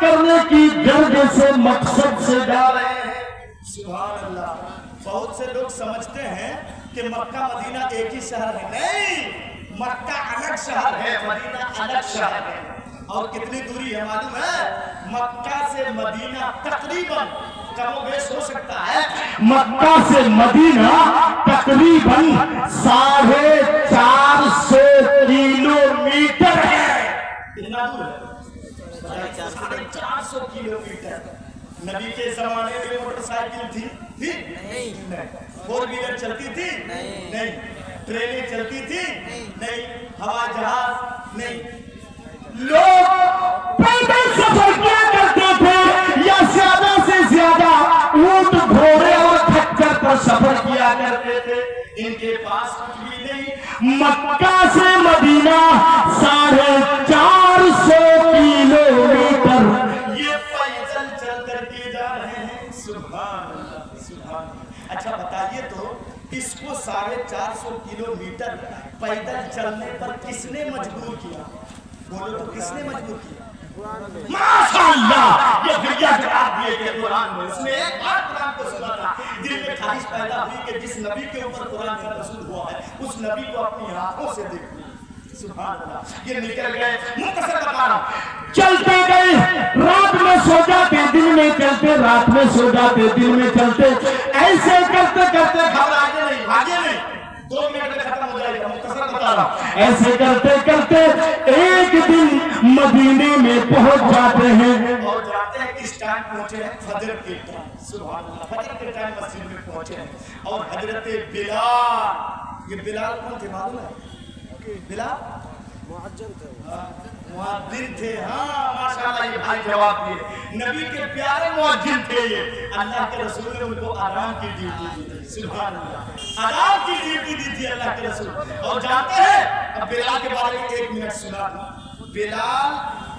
کرنے کی غرض سے مقصد سے جا رہے ہیں۔ سبحان اللہ۔ بہت سے لوگ سمجھتے ہیں کہ مکہ مدینہ ایک ہی شہر ہے، نہیں، مکہ الگ شہر ہے، مدینہ الگ شہر ہے۔ اور کتنی دوری ہے معلوم ہے؟ مکہ سے مدینہ تقریباً کم و بیش ہو سکتا ہے، مکہ سے مدینہ تقریباً 450 کلومیٹر ہے۔ کتنا دور ہے؟ 450 کلومیٹر۔ نبی کے زمانے میں موٹر سائیکل تھی نہیں، فور ویلر چلتی تھی نہیں، ٹرینیں چلتی تھی نہیں، ہوائی جہاز نہیں، لوگ پیدل سفر کیا کرتے تھے یا زیادہ سے زیادہ اونٹ گھوڑے اور کھچر پر سفر کیا کرتے تھے۔ ان کے پاس کچھ بھی نہیں۔ مکہ سے مدینہ 450 کلومیٹر، یہ پیدل چل کر کے جا رہے ہیں۔ سبحان اللہ، سبحان اللہ۔ اچھا بتائیے تو اس کو 450 کلومیٹر پیدل چلنے پر کس نے مجبور کیا؟ بولو تو کس نے مجبور کیا؟ ماشاءاللہ، یہ پھر کیا جواب دیے کہ قرآن میں اس نے ایک بار قرآن کو سنا تھا، دل میں خواہش پیدا ہوئی کہ جس نبی کے اوپر قرآن کا نزول ہوا ہے اس نبی کو اپنی آنکھوں سے دیکھوں۔ سبحان اللہ۔ یہ نکل گئے، مختصر بتا رہا ہوں، چلتے گئے، رات میں سو جاتے، دن میں چلتے، رات میں سو جاتے، دن میں چلتے، ایسے کرتے کرتے خبر آگے نہیں 2 منٹ میں ختم ہو جائے گا، مختصر بتا رہا ہوں۔ ایسے کرتے کرتے ایک دن مدینے میں پہنچ جاتے ہیں، اور جاتے ہیں کس ٹائم پہنچے ہیں؟ فجر کے ٹائم۔ سبحان اللہ، فجر کے ٹائم مسجد میں پہنچے ہیں اور حضرت بلال، یہ بلال کون تھے معلوم ہے؟ بلال مؤذن تھے۔ ہاں ماشاءاللہ، یہ بھائی جواب دیے، نبی کے پیارے مؤذن تھے یہ۔ اللہ کے رسول نے ان کو آرام کی ڈیوٹی دی تھی۔ سبحان اللہ، آرام کی ڈیوٹی دی تھی اللہ کے رسول۔ اور جانتے ہیں، اب بلال کے بارے میں 1 منٹ سنا دوں۔ بلال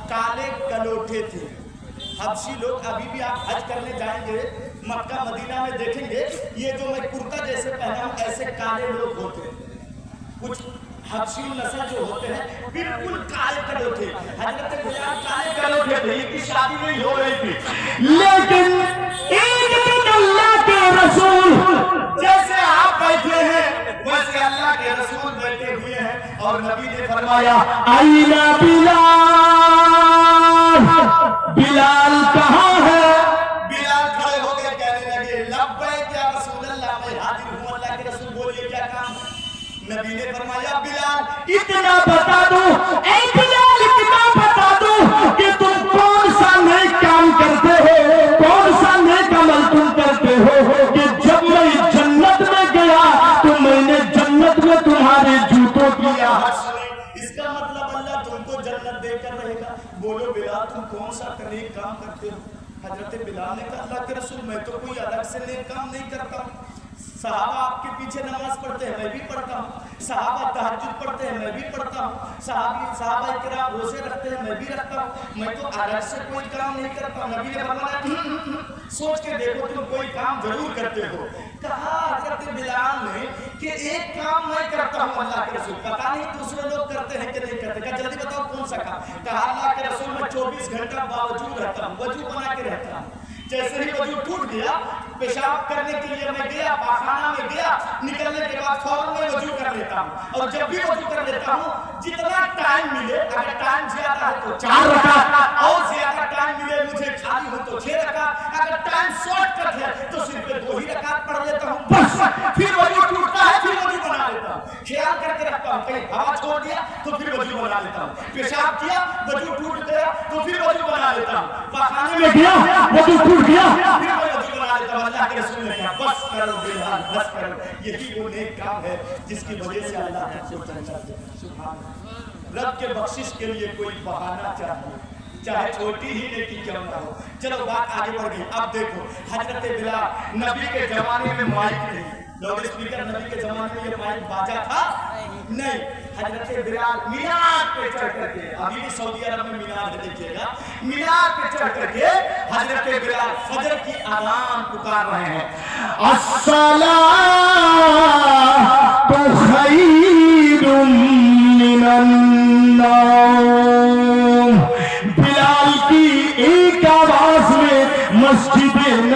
کالے کلوٹے تھے۔ حبشی لوگ ابھی بھی آپ حج کرنے جائیں گے مکہ مدینہ میں دیکھیں گے، یہ جو میں کرتا جیسے پہنا ہوں ایسے کالے لوگ ہوتے ہیں۔ کچھ حبشی نسل جو ہوتے ہیں بالکل کالے کلوٹے، حضرت بلال کالے کلوٹے تھے، ان کی شادی نہیں ہو رہی تھی، لیکن ایک دن اللہ کے رسول جیسے آپ بیٹھے ہیں ویسے اللہ کے رسول بیٹھے ہوئے ہیں اور نبی نے فرمایا آئینہ بلال، بلال کہاں ہے؟ بلال کھڑے ہو کے کہنے لگے لبیک یا رسول اللہ، میں حاضر ہوں اللہ کے رسول، بولیے کیا کام ہے؟ نبی نے فرمایا بلال اتنا بتا دو، اے بلال اتنا بتا دو کہ تم کون سا نیک کام کرتے ہو، کون سا نیک عمل تم کرتے ہو کہ جب میں جنت میں گیا تو میں نے جنت میں تمہارے جوتوں کی آہٹ سنی۔ اس کا مطلب اللہ تم کو جنت دے کر رہے گا۔ بولو بلال تم کون سا نیک کام کرتے ہو؟ حضرت بلال نے کہا اللہ کے رسول میں تو کوئی الگ سے نیک کام نہیں کرتا ہوں، صحابہ آپ کے پیچھے نماز پڑھتے ہیں میں بھی پڑھتا ہوں، صحابہ تہجد پڑھتے ہیں میں بھی پڑھتا ہوں، صحابہ کرام روزے رکھتے ہیں میں بھی رکھتا ہوں، میں تو الگ سے کوئی کام نہیں کرتا ہوں۔ نبی نے فرمایا سوچ کے دیکھو تم کوئی کام ضرور کرتے ہو۔ کہا حضرت بلال نے کہ ایک کام میں کرتا ہوں اللہ کے رسول، پتہ نہیں دوسرے لوگ کرتے ہیں کہ نہیں کرتے۔ کہا جلدی بتاؤ کون سا کام؟ کہا اللہ کے رسول میں 24 گھنٹہ باوجود رہتا ہوں، وضو بنا کے رہتا ہوں، جیسے ہی وضو ٹوٹ گیا پیشاب کرنے کے لیے میں گیا، پاخانہ میں گیا، نکلنے کے بعد فوراً میں وضو کر لیتا ہوں، اور جب بھی وضو کر لیتا ہوں جتنا ٹائم ملے، اگر ٹائم زیادہ ہے تو 4 رکعت، اور زیادہ ٹائم ملے مجھے خالی ہو تو 6 رکعت، اگر ٹائم شارٹ کٹ ہے تو صرف 2 ہی رکعت پڑھ لیتا ہوں بس، پھر وضو ٹوٹتا ہے پھر وضو بنا لیتا ہوں، خیال کر کے رکھتا ہوں کہیں ہوا چھوڑ دیا تو پھر وضو بنا لیتا ہوں، پیشاب کیا وضو ٹوٹ گیا تو پھر وضو بنا لیتا ہوں، پاخانے میں گیا وضو ٹوٹ گیا پھر میں وضو بنا لیتا ہوں۔ اللہ کے رسول نے کہا بس کرو بلال بس کرو، یہی وہ نیک کام ہے جس کی وجہ سے اللہ ہم کو جنت دے۔ سبحان اللہ، رب کے بخشش کے لیے کوئی بہانہ چاہیے، چاہے چھوٹی ہی نیکی کیوں نہ ہو۔ چلو بات آگے بڑھ گئی، اب دیکھو حضرت بلال، نبی کے زمانے میں مائک نہیں، لاؤڈ اسپیکر نبی کے زمانے میں یہ مائک باجا تھا نہیں، حضرت بلال مینار پہ چڑھ کر کے، ابھی بھی سعودی عرب میں مینار دیکھیے گا، مینار پہ چڑھ کر کے حضرت بلال فجر کی اذان پکار رہے ہیں، الصلاۃ خیر من النوم۔ بلال کی ایک